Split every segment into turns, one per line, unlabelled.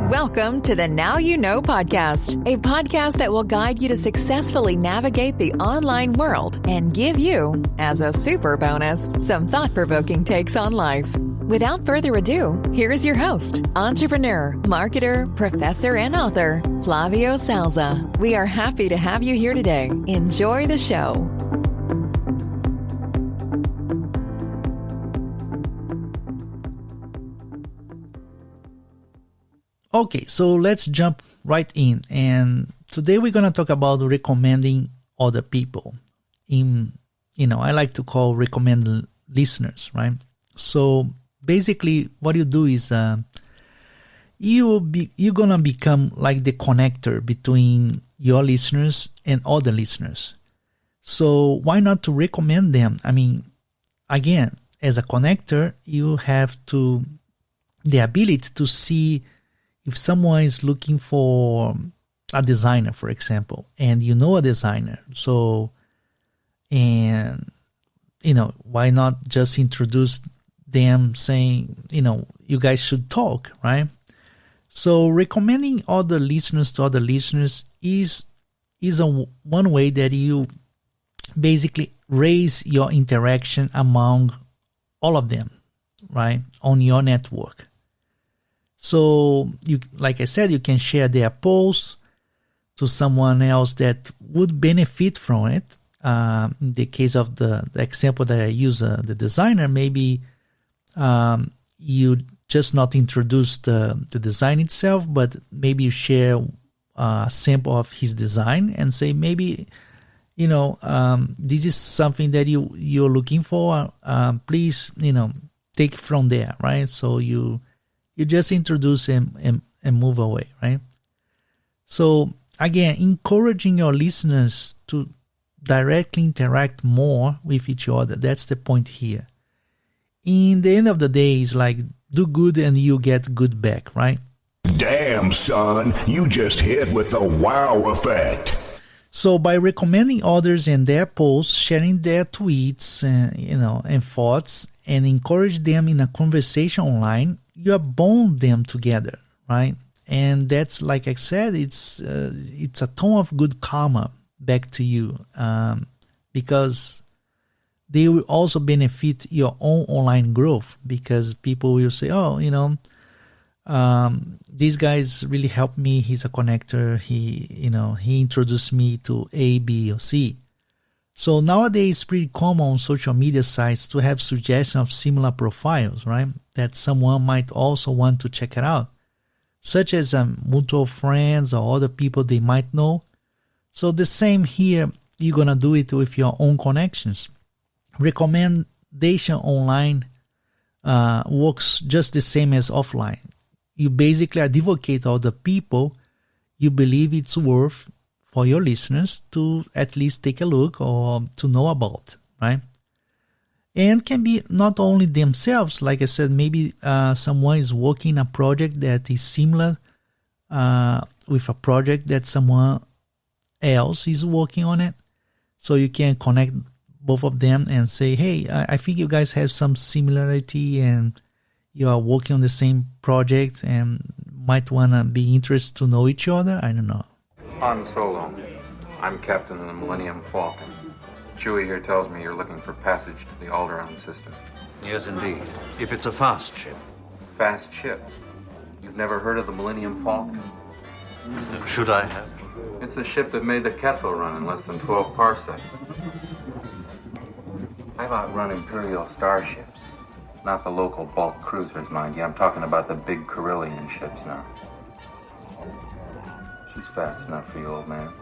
Welcome to the Now You Know podcast, a podcast that will guide you to successfully navigate the online world and give you, as a super bonus, some thought-provoking takes on life. Without further ado, here is your host, entrepreneur, marketer, professor, and author, Flavio Salza. We are happy to have you here today. Enjoy the show.
Okay, so let's jump right in. And today we're going to talk about recommending other people. I like to call recommend listeners, right? So basically what you do is you're going to become like the connector between your listeners and other listeners. So why not to recommend them? I mean, again, as a connector, you have the ability to see if someone is looking for a designer, for example, and you know a designer, why not just introduce them saying, you guys should talk, right? So recommending other listeners to other listeners is one way that you basically raise your interaction among all of them, right, on your network. So, like I said, you can share their posts to someone else that would benefit from it. In the case of the example that I use, the designer, maybe you just not introduce the design itself, but maybe you share a sample of his design and say, maybe, this is something that you're looking for. Please, take it from there, right? So you just introduce him and move away, right? So again, encouraging your listeners to directly interact more with each other. That's the point here. In the end of the day, it's like do good and you get good back, right?
Damn, son, you just hit with the wow effect.
So by recommending others and their posts, sharing their tweets, and thoughts, and encourage them in a conversation online, you bond them together, right? And that's, like I said, it's a ton of good karma back to you, because they will also benefit your own online growth, because people will say, this guy's really helped me. He's a connector. He introduced me to A, B, or C. So nowadays, it's pretty common on social media sites to have suggestions of similar profiles, right? That someone might also want to check it out, such as mutual friends or other people they might know. So the same here, you're going to do it with your own connections. Recommendation online works just the same as offline. You basically advocate other people you believe it's worth for your listeners to at least take a look or to know about, right? And can be not only themselves, like I said, maybe someone is working a project that is similar with a project that someone else is working on it. So you can connect both of them and say, hey, I think you guys have some similarity and you are working on the same project and might want to be interested to know each other. I don't know.
Han Solo. I'm captain of the Millennium Falcon. Chewie here tells me you're looking for passage to the Alderaan system.
Yes, indeed. If it's a fast ship.
Fast ship? You've never heard of the Millennium Falcon?
Should I have?
It's the ship that made the Kessel run in less than 12 parsecs. I've outrun Imperial starships. Not the local bulk cruisers, mind you. I'm talking about the big Carillion ships now. She's fast enough for you, old man.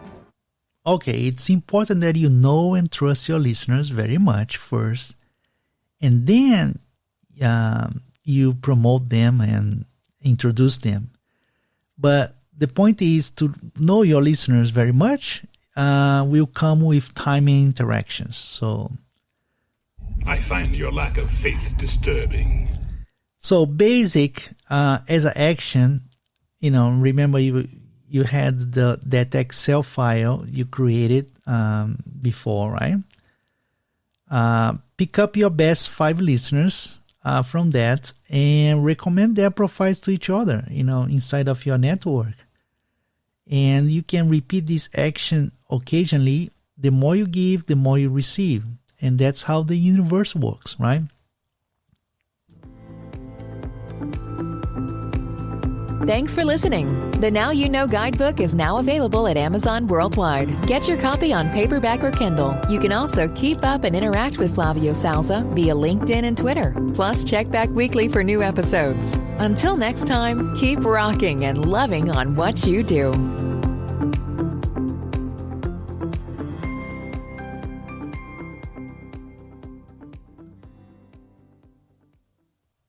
Okay, it's important that you know and trust your listeners very much first, and then you promote them and introduce them. But the point is to know your listeners very much will come with time and interactions. So
I find your lack of faith disturbing.
So basic as an action, remember you had that Excel file you created before, right? Pick up your best 5 listeners from that and recommend their profiles to each other, inside of your network. And you can repeat this action occasionally. The more you give, the more you receive. And that's how the universe works, right?
Thanks for listening. The Now You Know guidebook is now available at Amazon worldwide. Get your copy on paperback or Kindle. You can also keep up and interact with Flavio Salza via LinkedIn and Twitter. Plus, check back weekly for new episodes. Until next time, keep rocking and loving on what you do.